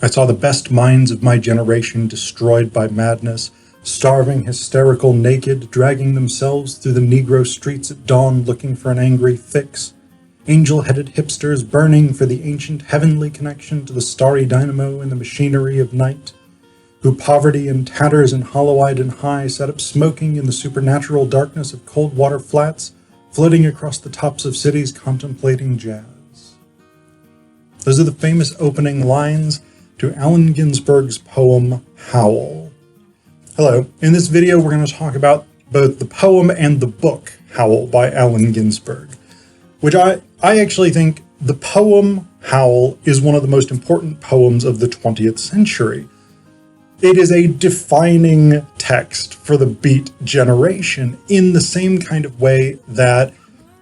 I saw the best minds of my generation destroyed by madness, starving, hysterical, naked, dragging themselves through the Negro streets at dawn looking for an angry fix. Angel-headed hipsters burning for the ancient heavenly connection to the starry dynamo in the machinery of night, who poverty and tatters and hollow-eyed and high sat up smoking in the supernatural darkness of cold water flats, floating across the tops of cities contemplating jazz. Those are the famous opening lines to Allen Ginsberg's poem, Howl. Hello, in this video we're going to talk about both the poem and the book, Howl, by Allen Ginsberg, which I actually think the poem, Howl, is one of the most important poems of the 20th century. It is a defining text for the Beat generation in the same kind of way that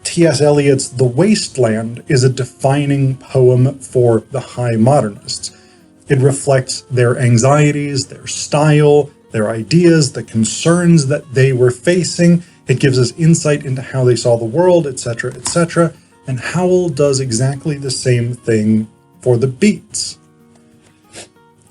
T.S. Eliot's The Wasteland is a defining poem for the high modernists. It reflects their anxieties, their style, their ideas, the concerns that they were facing. It gives us insight into how they saw the world, etc., etc. And Howell does exactly the same thing for the Beats.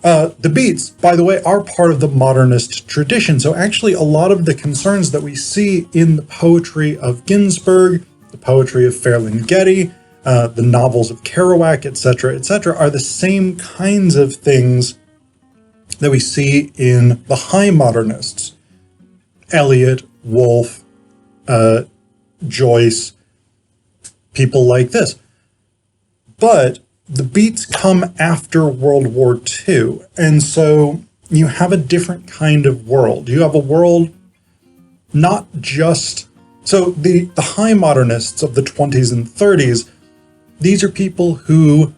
The Beats, by the way, are part of the modernist tradition. So actually a lot of the concerns that we see in the poetry of Ginsberg, the poetry of Ferlinghetti, the novels of Kerouac, etc., are the same kinds of things that we see in the high modernists. Eliot, Woolf, Joyce, people like this. But the Beats come after World War II, and so you have a different kind of world. You have a world not just... So the high modernists of the 20s and 30s, these are people who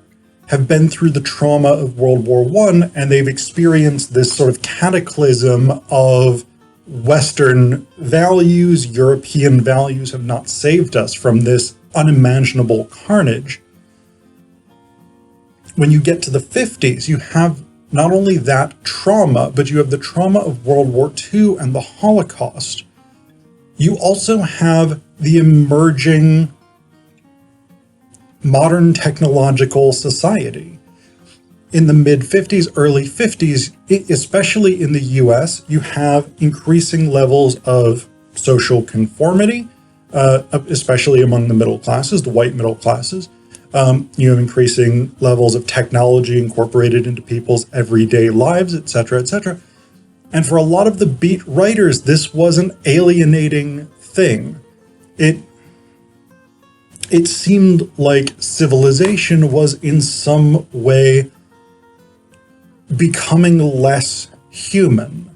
have been through the trauma of World War I, and they've experienced this sort of cataclysm of Western values. European values have not saved us from this unimaginable carnage. When you get to the 50s, you have not only that trauma, but you have the trauma of World War II and the Holocaust. You also have the emerging modern technological society. In the mid-50s, early 50s, especially in the US, you have increasing levels of social conformity, especially among the middle classes, the white middle classes. You have increasing levels of technology incorporated into people's everyday lives, etc., etc. And for a lot of the Beat writers, this was an alienating thing. It seemed like civilization was in some way becoming less human.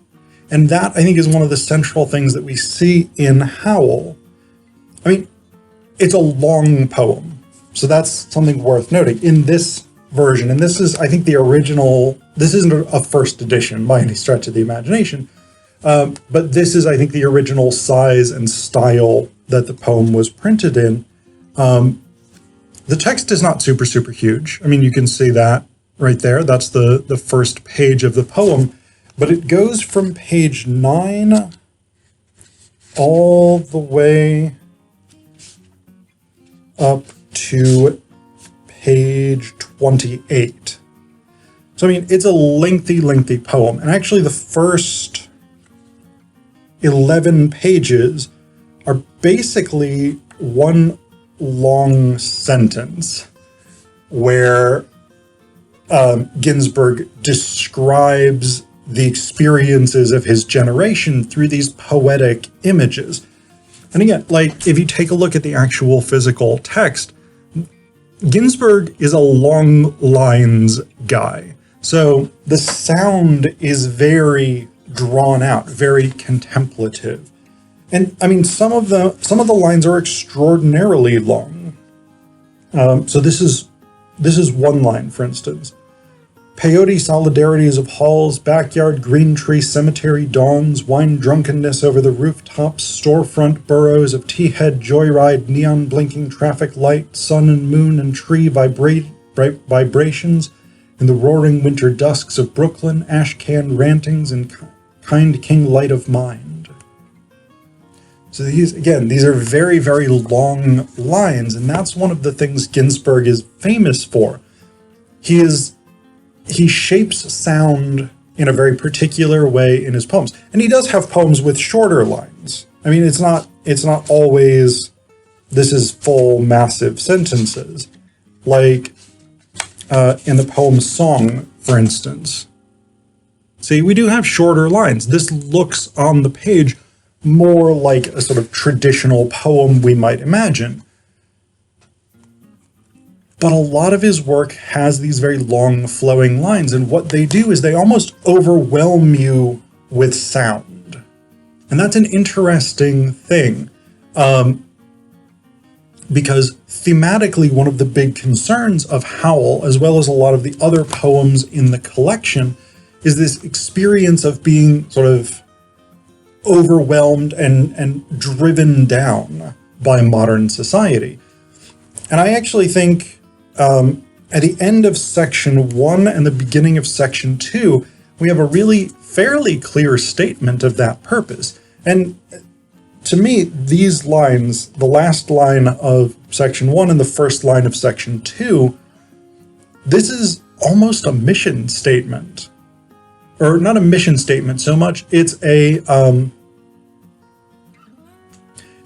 And that, I think, is one of the central things that we see in Howl. I mean, it's a long poem, so that's something worth noting. In this version, and this is, I think, the original, this isn't a first edition by any stretch of the imagination, but this is, I think, the original size and style that the poem was printed in. The text is not super huge. I mean, you can see that right there. That's the first page of the poem, but it goes from page 9 all the way up to page 28. So, I mean, it's a lengthy poem. And actually the first 11 pages are basically one long sentence where Ginsberg describes the experiences of his generation through these poetic images. And again, like, if you take a look at the actual physical text, Ginsberg is a long lines guy. So the sound is very drawn out, very contemplative. And I mean, some of the lines are extraordinarily long. So this is one line, for instance. Peyote solidarities of halls, backyard, green tree, cemetery dawns, wine drunkenness over the rooftops, storefront burrows of tea-head joyride, neon blinking traffic light, sun and moon and tree vibrations in the roaring winter dusks of Brooklyn, ash can rantings and kind king light of mind. So these are very long lines, and that's one of the things Ginsberg is famous for. He is he shapes sound in a very particular way in his poems. And he does have poems with shorter lines. I mean, it's not always, this is full, massive sentences. Like in the poem Song, for instance. See, we do have shorter lines. This looks on the page more like a sort of traditional poem we might imagine. But a lot of his work has these very long flowing lines, and what they do is they almost overwhelm you with sound. And that's an interesting thing, because thematically one of the big concerns of Howell, as well as a lot of the other poems in the collection, is this experience of being sort of overwhelmed and driven down by modern society. And I actually think at the end of section 1 and the beginning of section 2, we have a really fairly clear statement of that purpose. And to me, these lines, the last line of section 1 and the first line of section 2, this is almost a mission statement. Or not a mission statement so much, it's a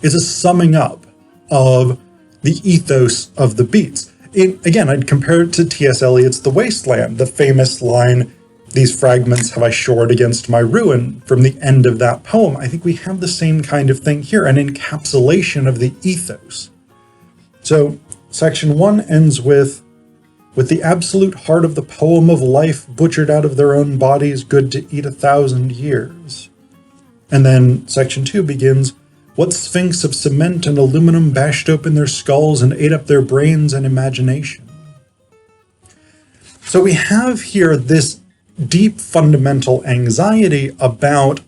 summing up of the ethos of the beats. Again, I'd compare it to T.S. Eliot's The Wasteland, the famous line, "These fragments have I shored against my ruin," from the end of that poem. I think we have the same kind of thing here, an encapsulation of the ethos. So section 1 ends with the absolute heart of the poem of life butchered out of their own bodies, good to eat 1,000 years. And then section 2 begins, what sphinx of cement and aluminum bashed open their skulls and ate up their brains and imagination? So we have here this deep fundamental anxiety about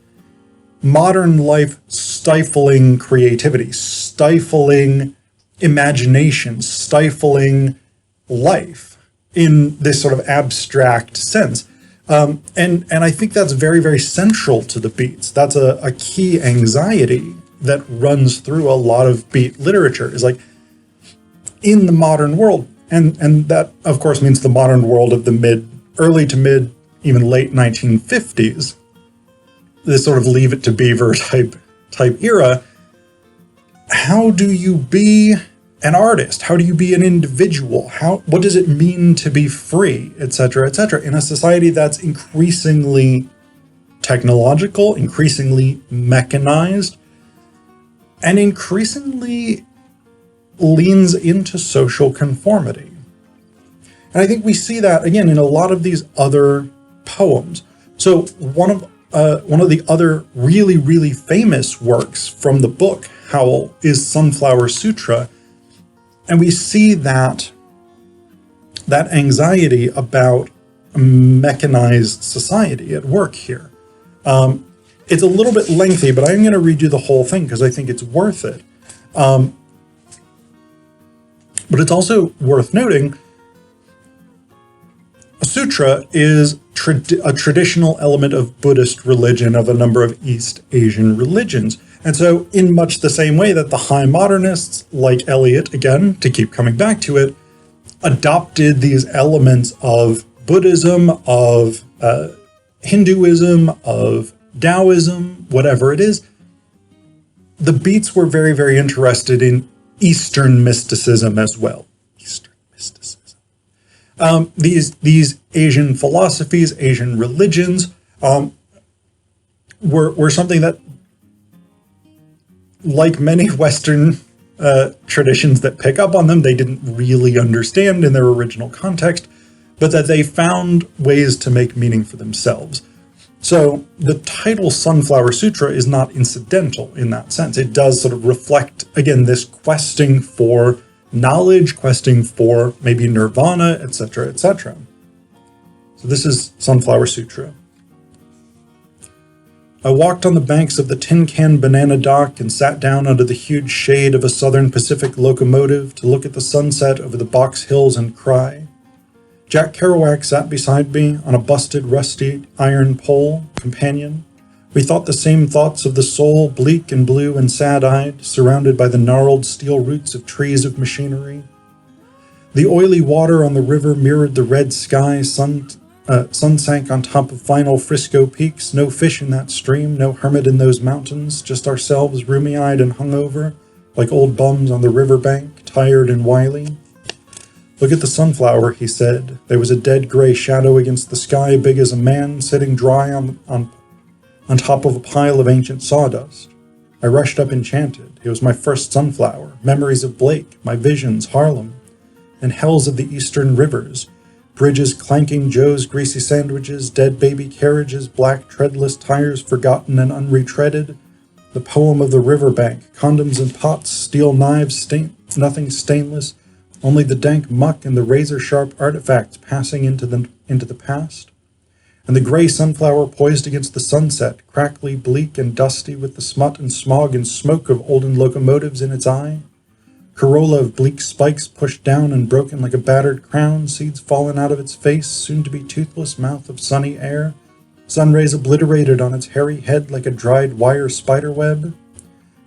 modern life stifling creativity, stifling imagination, stifling life in this sort of abstract sense. And I think that's very, very central to the beats. That's a key anxiety that runs through a lot of beat literature, is like, in the modern world, and that of course means the modern world of the early to mid, even late 1950s, this sort of Leave It to Beaver type era. How do you be an artist? How do you be an individual? What does it mean to be free, etc., etc., in a society that's increasingly technological, increasingly mechanized, and increasingly leans into social conformity? And I think we see that again in a lot of these other poems. So one of the other really, really famous works from the book Howl is Sunflower Sutra, and we see that anxiety about a mechanized society at work here. It's a little bit lengthy, but I'm going to read you the whole thing because I think it's worth it. But it's also worth noting, a sutra is a traditional element of Buddhist religion, of a number of East Asian religions. And so in much the same way that the high modernists, like Eliot, again, to keep coming back to it, adopted these elements of Buddhism, of Hinduism, of Taoism, whatever it is, the beats were very, very interested in Eastern mysticism as well. Eastern mysticism. These Asian philosophies, Asian religions, were something that, like many Western traditions that pick up on them, they didn't really understand in their original context, but that they found ways to make meaning for themselves. So the title Sunflower Sutra is not incidental in that sense. It does sort of reflect, again, this questing for knowledge, questing for maybe nirvana, etc., etc. So this is Sunflower Sutra. I walked on the banks of the Tin Can Banana Dock and sat down under the huge shade of a Southern Pacific locomotive to look at the sunset over the Box Hills and cry. Jack Kerouac sat beside me on a busted, rusty iron pole, companion. We thought the same thoughts of the soul, bleak and blue and sad-eyed, surrounded by the gnarled steel roots of trees of machinery. The oily water on the river mirrored the red sky Sun sank on top of final Frisco peaks. No fish in that stream, no hermit in those mountains, just ourselves rheumy-eyed and hungover, like old bums on the riverbank, tired and wily. Look at the sunflower, he said. There was a dead gray shadow against the sky, big as a man, sitting dry on top of a pile of ancient sawdust. I rushed up enchanted. It was my first sunflower, memories of Blake, my visions, Harlem, and hells of the eastern rivers, bridges clanking Joe's greasy sandwiches, dead baby carriages, black treadless tires forgotten and unretreaded, the poem of the riverbank, condoms and pots, steel knives, nothing stainless, only the dank muck and the razor-sharp artifacts passing into the past. And the gray sunflower poised against the sunset, crackly, bleak, and dusty, with the smut and smog and smoke of olden locomotives in its eye. Corolla of bleak spikes pushed down and broken like a battered crown, seeds fallen out of its face, soon-to-be toothless mouth of sunny air, sunrays obliterated on its hairy head like a dried wire spiderweb.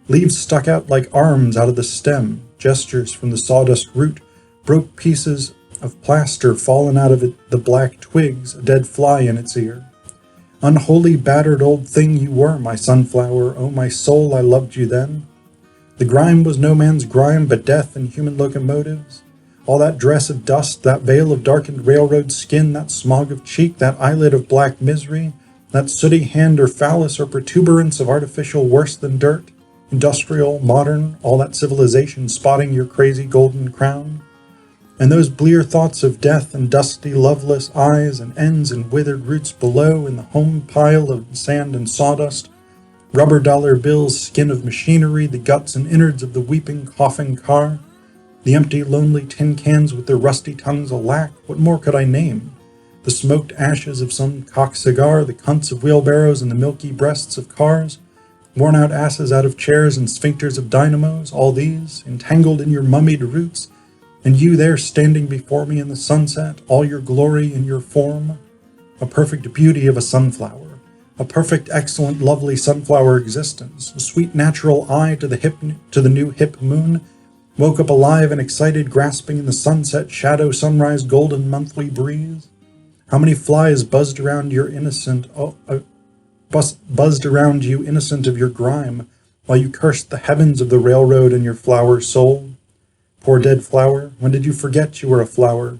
Leaves stuck out like arms out of the stem, gestures from the sawdust root, broke pieces of plaster fallen out of the black twigs, a dead fly in its ear. Unholy, battered old thing you were, my sunflower, oh my soul, I loved you then. The grime was no man's grime, but death and human locomotives. All that dress of dust, that veil of darkened railroad skin, that smog of cheek, that eyelid of black misery, that sooty hand or phallus or protuberance of artificial worse than dirt, industrial, modern, all that civilization spotting your crazy golden crown. And those blear thoughts of death and dusty, loveless eyes and ends and withered roots below in the home pile of sand and sawdust, rubber dollar bills, skin of machinery, the guts and innards of the weeping, coughing car, the empty, lonely tin cans with their rusty tongues alack, what more could I name? The smoked ashes of some cock cigar, the cunts of wheelbarrows and the milky breasts of cars, worn-out asses out of chairs and sphincters of dynamos, all these, entangled in your mummied roots, and you there standing before me in the sunset, all your glory in your form, a perfect beauty of a sunflower, a perfect, excellent, lovely sunflower existence, a sweet natural eye to the new hip moon, woke up alive and excited, grasping in the sunset shadow, sunrise, golden monthly breeze. How many flies buzzed around you, innocent of your grime, while you cursed the heavens of the railroad and your flower soul. Poor dead flower, when did you forget you were a flower?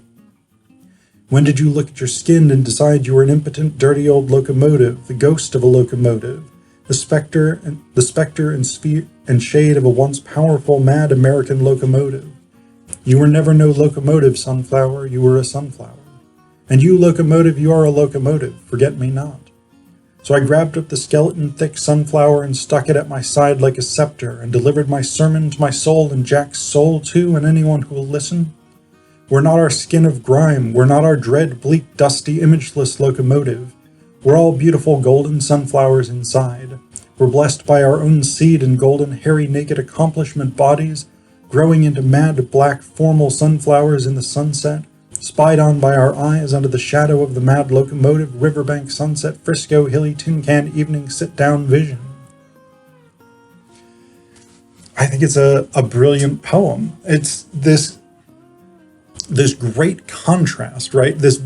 When did you look at your skin and decide you were an impotent, dirty old locomotive, the ghost of a locomotive, the specter and shade of a once powerful, mad American locomotive? You were never no locomotive, sunflower, you were a sunflower. And you, locomotive, you are a locomotive, forget me not. So I grabbed up the skeleton-thick sunflower and stuck it at my side like a scepter, and delivered my sermon to my soul and Jack's soul too, and anyone who will listen. We're not our skin of grime, we're not our dread, bleak, dusty, imageless locomotive. We're all beautiful golden sunflowers inside. We're blessed by our own seed and golden, hairy, naked accomplishment bodies, growing into mad, black, formal sunflowers in the sunset, spied on by our eyes under the shadow of the mad locomotive, riverbank, sunset, Frisco, hilly, tin can, evening, sit-down vision. I think it's a brilliant poem. It's this great contrast, right? This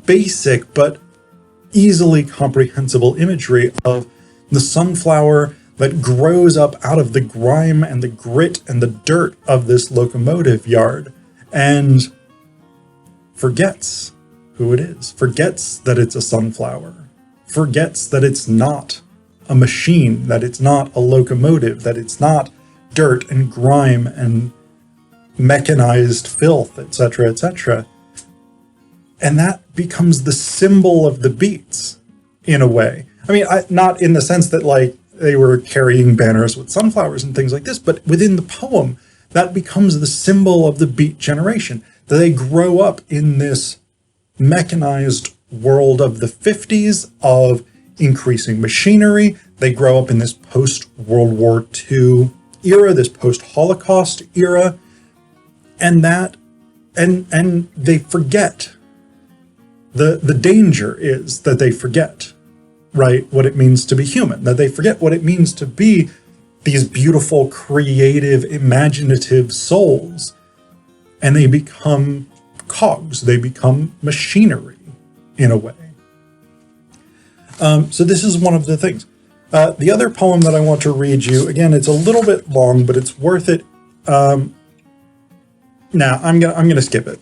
basic but easily comprehensible imagery of the sunflower that grows up out of the grime and the grit and the dirt of this locomotive yard and forgets who it is, forgets that it's a sunflower, forgets that it's not a machine, that it's not a locomotive, that it's not dirt and grime and mechanized filth, etc., etc. And that becomes the symbol of the beats, in a way. I mean, not in the sense that, like, they were carrying banners with sunflowers and things like this, but within the poem, that becomes the symbol of the beat generation. That they grow up in this mechanized world of the 50s of increasing machinery. They grow up in this post-World War II era, this post-Holocaust era, and they forget. The danger is that they forget, right, what it means to be human, that they forget what it means to be these beautiful, creative, imaginative souls, and they become cogs, they become machinery, in a way. So this is one of the things. The other poem that I want to read you, again, it's a little bit long, but it's worth it. Now I'm gonna skip it.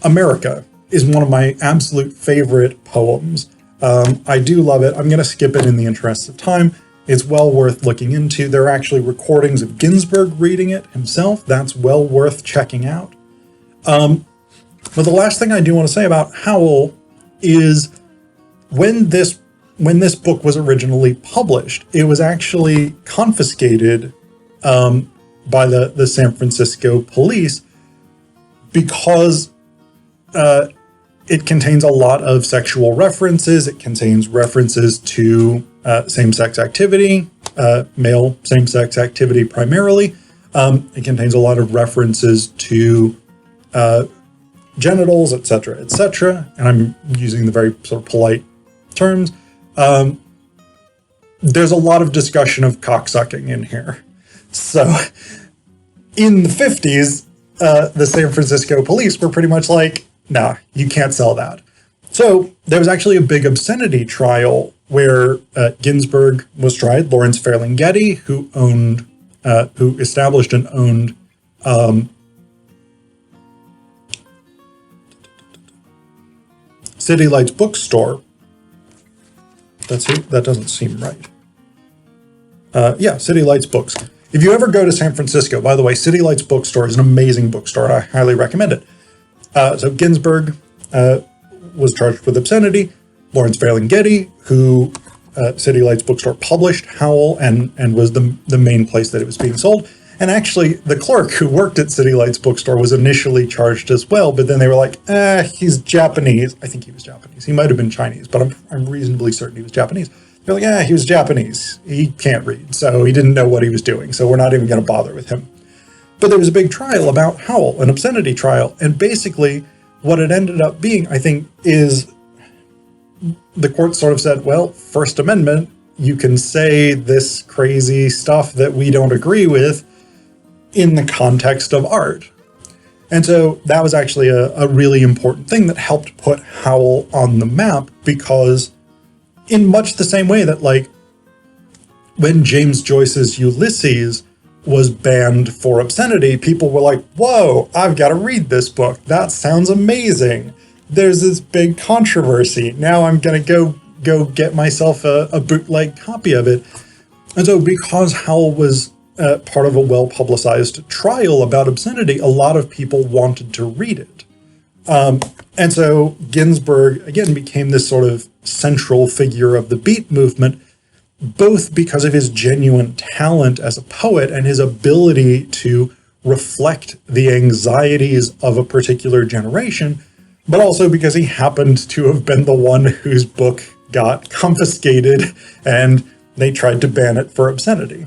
America is one of my absolute favorite poems. I do love it. I'm gonna skip it in the interest of time. It's well worth looking into. There are actually recordings of Ginsberg reading it himself. That's well worth checking out. But the last thing I do want to say about Howell is when this book was originally published, it was actually confiscated by the San Francisco police because it contains a lot of sexual references. It contains references to same-sex activity, male same-sex activity primarily. It contains a lot of references to genitals, etc., etc. And I'm using the very sort of polite terms. There's a lot of discussion of cocksucking in here. So in the 50s, the San Francisco police were pretty much like, nah, you can't sell that. So there was actually a big obscenity trial where Ginsberg was tried. Lawrence Ferlinghetti, who established and owned City Lights bookstore. That doesn't seem right. Yeah, City Lights Books. If you ever go to San Francisco, by the way, City Lights Bookstore is an amazing bookstore. I highly recommend it. So Ginsberg was charged with obscenity. Lawrence Ferlinghetti, who City Lights Bookstore published Howl and was the main place that it was being sold. And actually, the clerk who worked at City Lights Bookstore was initially charged as well, but then they were like, he's Japanese. I think he was Japanese. He might have been Chinese, but I'm reasonably certain he was Japanese. They're like, he was Japanese. He can't read, so he didn't know what he was doing, so we're not even going to bother with him. But there was a big trial about Howell, an obscenity trial, and basically what it ended up being, I think, is the court sort of said, well, First Amendment, you can say this crazy stuff that we don't agree with in the context of art. And so that was actually a really important thing that helped put Howell on the map, because in much the same way that, like, when James Joyce's Ulysses was banned for obscenity, people were like, whoa, I've got to read this book. That sounds amazing. There's this big controversy. Now I'm going to go get myself a bootleg copy of it. And so because Howell was part of a well-publicized trial about obscenity, a lot of people wanted to read it. And so Ginsberg, again, became this sort of central figure of the Beat movement, both because of his genuine talent as a poet and his ability to reflect the anxieties of a particular generation, but also because he happened to have been the one whose book got confiscated and they tried to ban it for obscenity.